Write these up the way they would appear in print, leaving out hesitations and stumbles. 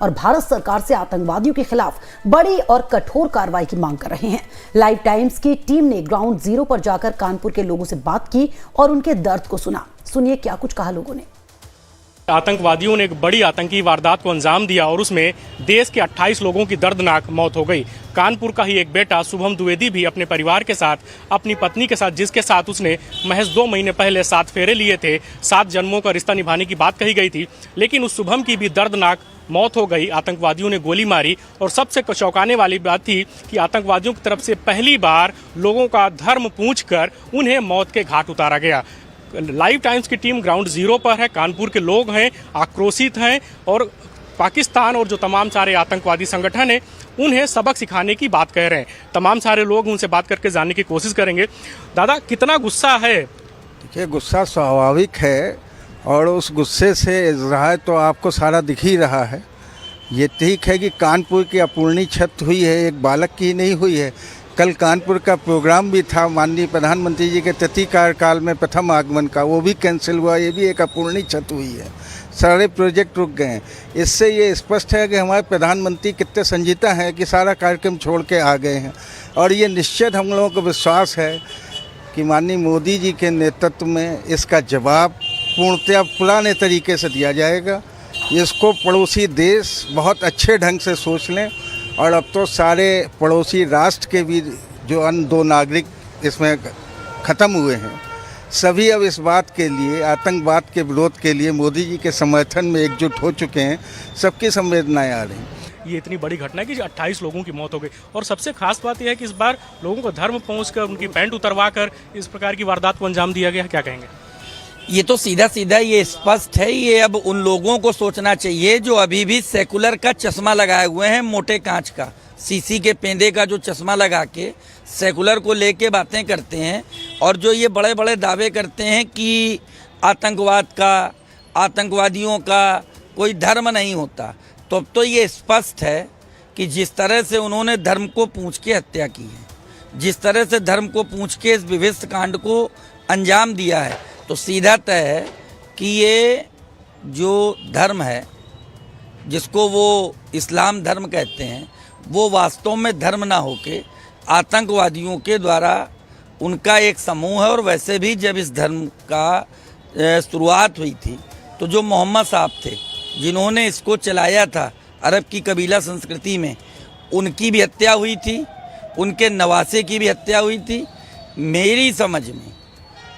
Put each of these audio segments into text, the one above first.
और भारत सरकार से आतंकवादियों के खिलाफ बड़ी और कठोर कार्रवाई की मांग कर रहे हैं। लाइव टाइम्स की टीम ने ग्राउंड जीरो पर जाकर कानपुर के लोगों से बात की और उनके दर्द को सुना। सुनिए क्या कुछ कहा लोगों ने। आतंकवादियों ने एक बड़ी आतंकी वारदात को अंजाम दिया और उसमें देश के 28 लोगों की दर्दनाक मौत हो गई। कानपुर का ही एक बेटा शुभम द्विवेदी भी अपने परिवार के साथ, अपनी पत्नी के साथ, जिसके साथ उसने महज 2 महीने पहले 7 फेरे लिए थे, 7 जन्मों का रिश्ता निभाने की बात कही गई थी, लेकिन उस शुभम की भी दर्दनाक मौत हो गई। आतंकवादियों ने गोली मारी और सबसे चौंकाने वाली बात थी कि आतंकवादियों की तरफ से पहली बार लोगों का धर्म पूछकर उन्हें मौत के घाट उतारा गया। लाइव टाइम्स की टीम ग्राउंड जीरो पर है। कानपुर के लोग हैं, आक्रोशित हैं और पाकिस्तान और जो तमाम सारे आतंकवादी संगठन हैं उन्हें सबक सिखाने की बात कह रहे हैं। तमाम सारे लोग उनसे बात करके जानने की कोशिश करेंगे। दादा, कितना गुस्सा है? देखिए, गुस्सा स्वाभाविक है और उस गुस्से से रहा है तो आपको सारा दिख ही रहा है। ये ठीक है कि कानपुर की अपूर्णी क्षति हुई है, एक बालक की नहीं हुई है। कल कानपुर का प्रोग्राम भी था माननीय प्रधानमंत्री जी के तृतीय कार्यकाल में प्रथम आगमन का, वो भी कैंसिल हुआ। ये भी एक अपूर्णी क्षति हुई है, सारे प्रोजेक्ट रुक गए हैं। इससे ये स्पष्ट है कि हमारे प्रधानमंत्री कितने संजीदा हैं कि सारा कार्यक्रम छोड़ के आ गए हैं। और ये निश्चित हम लोगों को विश्वास है कि माननीय मोदी जी के नेतृत्व में इसका जवाब पूर्णतया पुराने तरीके से दिया जाएगा। इसको पड़ोसी देश बहुत अच्छे ढंग से सोच लें और अब तो सारे पड़ोसी राष्ट्र के भी जो अन्य 2 नागरिक इसमें ख़त्म हुए हैं, सभी अब इस बात के लिए, आतंकवाद के विरोध के लिए मोदी जी के समर्थन में एकजुट हो चुके हैं। सबकी संवेदनाएं आ रही हैं। ये इतनी बड़ी घटना है कि 28 लोगों की मौत हो गई और सबसे खास बात यह है कि इस बार लोगों को धर्म पहुंचकर, उनकी पैंट उतरवा कर इस प्रकार की वारदात को अंजाम दिया गया। क्या कहेंगे? ये तो सीधा सीधा ये स्पष्ट है। ये अब उन लोगों को सोचना चाहिए जो अभी भी सेकुलर का चश्मा लगाए हुए हैं, मोटे कांच का, सीसी के पेंदे का जो चश्मा लगा के सेकुलर को लेके बातें करते हैं और जो ये बड़े बड़े दावे करते हैं कि आतंकवाद का, आतंकवादियों का कोई धर्म नहीं होता। तो अब तो ये स्पष्ट है कि जिस तरह से उन्होंने धर्म को पूछ के हत्या की है, जिस तरह से धर्म को पूछ के इस विभत्स कांड को अंजाम दिया है, तो सीधा तय है कि ये जो धर्म है, जिसको वो इस्लाम धर्म कहते हैं, वो वास्तव में धर्म ना होके आतंकवादियों के द्वारा उनका एक समूह है। और वैसे भी जब इस धर्म का शुरुआत हुई थी तो जो मोहम्मद साहब थे जिन्होंने इसको चलाया था अरब की कबीला संस्कृति में, उनकी भी हत्या हुई थी, उनके नवासे की भी हत्या हुई थी। मेरी समझ में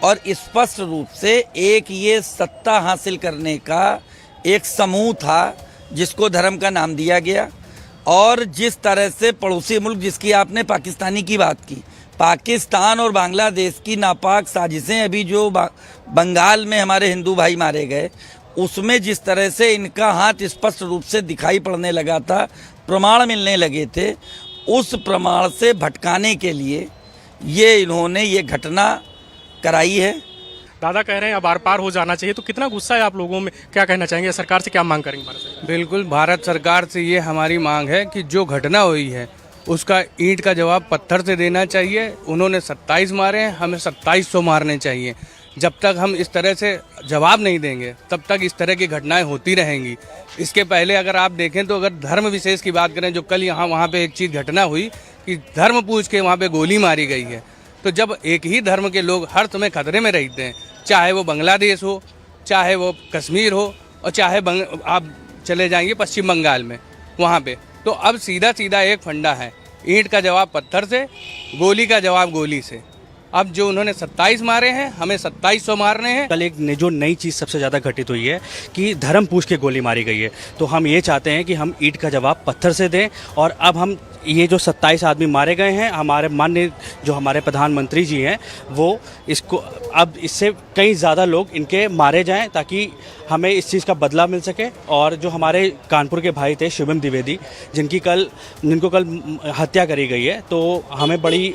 और स्पष्ट रूप से एक ये सत्ता हासिल करने का एक समूह था जिसको धर्म का नाम दिया गया। और जिस तरह से पड़ोसी मुल्क, जिसकी आपने पाकिस्तानी की बात की, पाकिस्तान और बांग्लादेश की नापाक साजिशें, अभी जो बंगाल में हमारे हिंदू भाई मारे गए, उसमें जिस तरह से इनका हाथ स्पष्ट रूप से दिखाई पड़ने लगा था, प्रमाण मिलने लगे थे, उस प्रमाण से भटकाने के लिए ये इन्होंने ये घटना कराई है। दादा कह रहे हैं अब आर पार हो जाना चाहिए, तो कितना गुस्सा है आप लोगों में? क्या कहना चाहेंगे? सरकार से क्या मांग करेंगे? भारत सरकार? बिल्कुल, भारत सरकार से ये हमारी मांग है कि जो घटना हुई है उसका ईंट का जवाब पत्थर से देना चाहिए। उन्होंने 27 मारे हैं, हमें 2700 मारने चाहिए। जब तक हम इस तरह से जवाब नहीं देंगे तब तक इस तरह की घटनाएं होती रहेंगी। इसके पहले अगर आप देखें तो अगर धर्म विशेष की बात करें, जो कल वहाँ पे एक चीज़ घटना हुई कि धर्म पूछ के वहाँ पे गोली मारी गई है। तो जब एक ही धर्म के लोग हर समय खतरे में रहते हैं, चाहे वो बांग्लादेश हो, चाहे वो कश्मीर हो और चाहे आप चले जाएंगे पश्चिम बंगाल में वहाँ पे, तो अब सीधा सीधा एक फंडा है, ईंट का जवाब पत्थर से, गोली का जवाब गोली से। अब जो उन्होंने 27 मारे हैं, हमें 2700 मारने हैं। कल एक जो नई चीज़ सबसे ज़्यादा घटित हुई है कि धर्म पूछ के गोली मारी गई है। तो हम ये चाहते हैं कि हम ईंट का जवाब पत्थर से दें और अब हम ये जो 27 आदमी मारे गए हैं, हमारे माननीय जो हमारे प्रधानमंत्री जी हैं, वो इसको अब इससे कई ज़्यादा लोग इनके मारे जाएं ताकि हमें इस चीज़ का बदला मिल सके। और जो हमारे कानपुर के भाई थे शुभम द्विवेदी, जिनको कल हत्या करी गई है, तो हमें बड़ी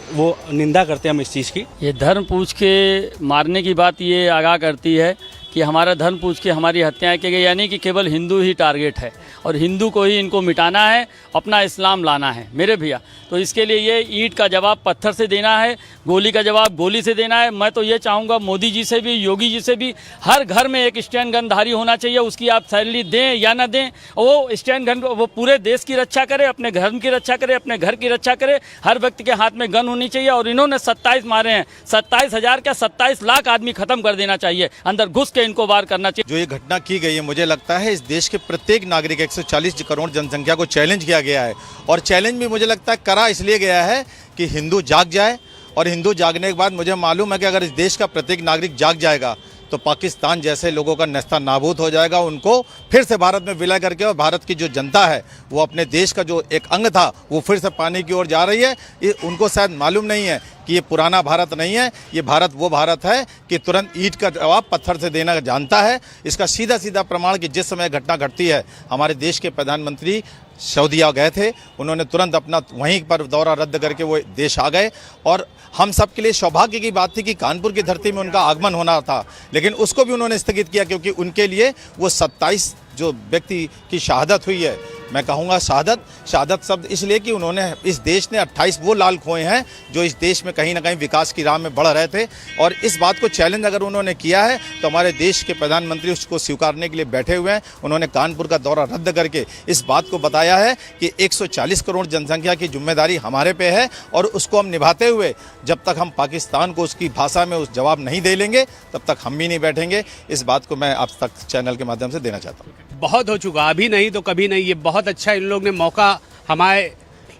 वो निंदा करते हैं हम इस चीज़ की। ये धर्म पूछ के मारने की बात ये आगाह करती है कि हमारा धर्म पूछ के हमारी हत्याएं की गई, यानी कि केवल हिंदू ही टारगेट है और हिंदू को ही इनको मिटाना है, अपना इस्लाम लाना है मेरे भैया। तो इसके लिए ये ईंट का जवाब पत्थर से देना है, गोली का जवाब गोली से देना है। मैं तो ये चाहूँगा मोदी जी से भी, योगी जी से भी, हर घर में एक स्टैंड गन धारी होना चाहिए। उसकी आप सैलरी दें या ना दें, वो स्टैंड गन वो पूरे देश की रक्षा करे, अपने धर्म की रक्षा करे, अपने घर की रक्षा करे। हर व्यक्ति के हाथ में गन होनी चाहिए। और इन्होंने 27 मारे हैं, 27,000 क्या 27 लाख आदमी खत्म कर देना चाहिए, अंदर घुस के इनको वार करना चाहिए। जो ये घटना की गई है, मुझे लगता है इस देश के प्रत्येक नागरिक 140 करोड़ जनसंख्या को चैलेंज किया गया है। और चैलेंज भी मुझे लगता है करा इसलिए गया है कि हिंदू जाग जाए। और हिंदू जागने के बाद मुझे मालूम है कि अगर इस देश का प्रत्येक नागरिक जाग जाएगा तो पाकिस्तान जैसे लोगों का नेस्ता नाबूद हो जाएगा। उनको फिर से भारत में विलय करके, और भारत की जो जनता है वो अपने देश का जो एक अंग था वो फिर से पाने की ओर जा रही है। ये उनको शायद मालूम नहीं है कि ये पुराना भारत नहीं है, ये भारत वो भारत है कि तुरंत ईंट का जवाब पत्थर से देना जानता है। इसका सीधा सीधा प्रमाण कि जिस समय घटना घटती है, हमारे देश के प्रधानमंत्री सऊदीया गए थे, उन्होंने तुरंत अपना वहीं पर दौरा रद्द करके वो देश आ गए। और हम सब के लिए सौभाग्य की बात थी कि कानपुर की धरती में उनका आगमन होना था, लेकिन उसको भी उन्होंने स्थगित किया क्योंकि उनके लिए वो 27 जो व्यक्ति की शहादत हुई है, मैं कहूँगा शहादत शब्द इसलिए कि उन्होंने इस देश ने 28 वो लाल खोए हैं जो इस देश में कहीं ना कहीं विकास की राह में बढ़ रहे थे। और इस बात को चैलेंज अगर उन्होंने किया है तो हमारे देश के प्रधानमंत्री उसको स्वीकारने के लिए बैठे हुए हैं। उन्होंने कानपुर का दौरा रद्द करके इस बात को बताया है कि 140 करोड़ जनसंख्या की जिम्मेदारी हमारे पे है और उसको हम निभाते हुए जब तक हम पाकिस्तान को उसकी भाषा में उस जवाब नहीं दे लेंगे तब तक हम भी नहीं बैठेंगे। इस बात को मैं आप तक चैनल के माध्यम से देना चाहता हूँ। बहुत हो चुका, अभी नहीं तो कभी नहीं। ये बहुत अच्छा इन लोग ने मौका हमारे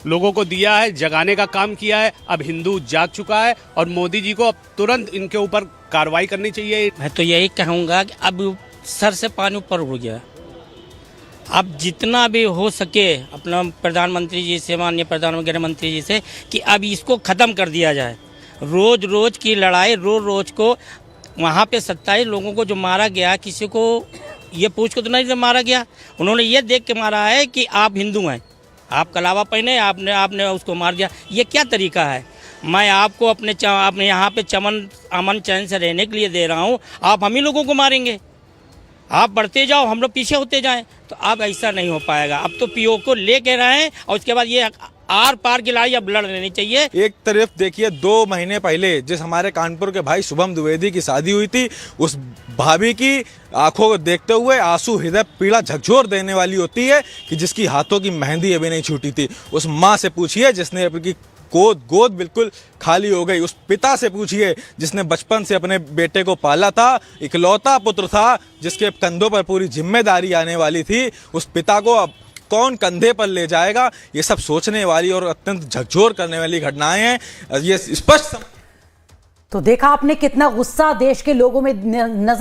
लोगों को दिया है, जगाने का काम किया है। अब हिंदू जाग चुका है और मोदी जी को अब तुरंत इनके ऊपर कार्रवाई करनी चाहिए। मैं तो यही कहूँगा कि अब सर से पानी ऊपर उड़ गया। अब जितना भी हो सके अपना प्रधानमंत्री जी से, माननीय प्रधानमंत्री गृह मंत्री जी से, कि अब इसको ख़त्म कर दिया जाए। रोज़ रोज़ की लड़ाई, रोज़ को वहाँ पे 27 लोगों को जो मारा गया, किसी को ये पूछ के तो नहीं मारा गया, उन्होंने ये देख के मारा है कि आप हिंदू हैं, आप कलावा पहने, आपने उसको मार दिया। ये क्या तरीका है? मैं आपको अपने यहाँ पे अमन चैन से रहने के लिए दे रहा हूँ, आप हम ही लोगों को मारेंगे। आप बढ़ते जाओ, हम लोग पीछे होते जाएं, तो अब ऐसा नहीं हो पाएगा। अब तो पीओ को लेके रहें और उसके बाद ये आर पार की लड़ाई अब लड़ लेनी चाहिए। एक तरफ देखिए 2 महीने पहले जिस हमारे कानपुर के भाई शुभम द्विवेदी की शादी हुई थी, उस भाभी की आंखों को देखते हुए आंसू हृदय पीड़ा झकझोर देने वाली होती है कि जिसकी हाथों की मेहंदी अभी नहीं छूटी थी। उस माँ से पूछिए जिसने अपनी गोद बिल्कुल खाली हो गई। उस पिता से पूछिए जिसने बचपन से अपने बेटे को पाला था, इकलौता पुत्र था जिसके कंधों पर पूरी जिम्मेदारी आने वाली थी। उस पिता को अब कौन कंधे पर ले जाएगा? ये सब सोचने वाली और अत्यंत झकझोर करने वाली घटनाएं हैं। ये स्पष्ट तो देखा आपने कितना गुस्सा देश के लोगों में नजर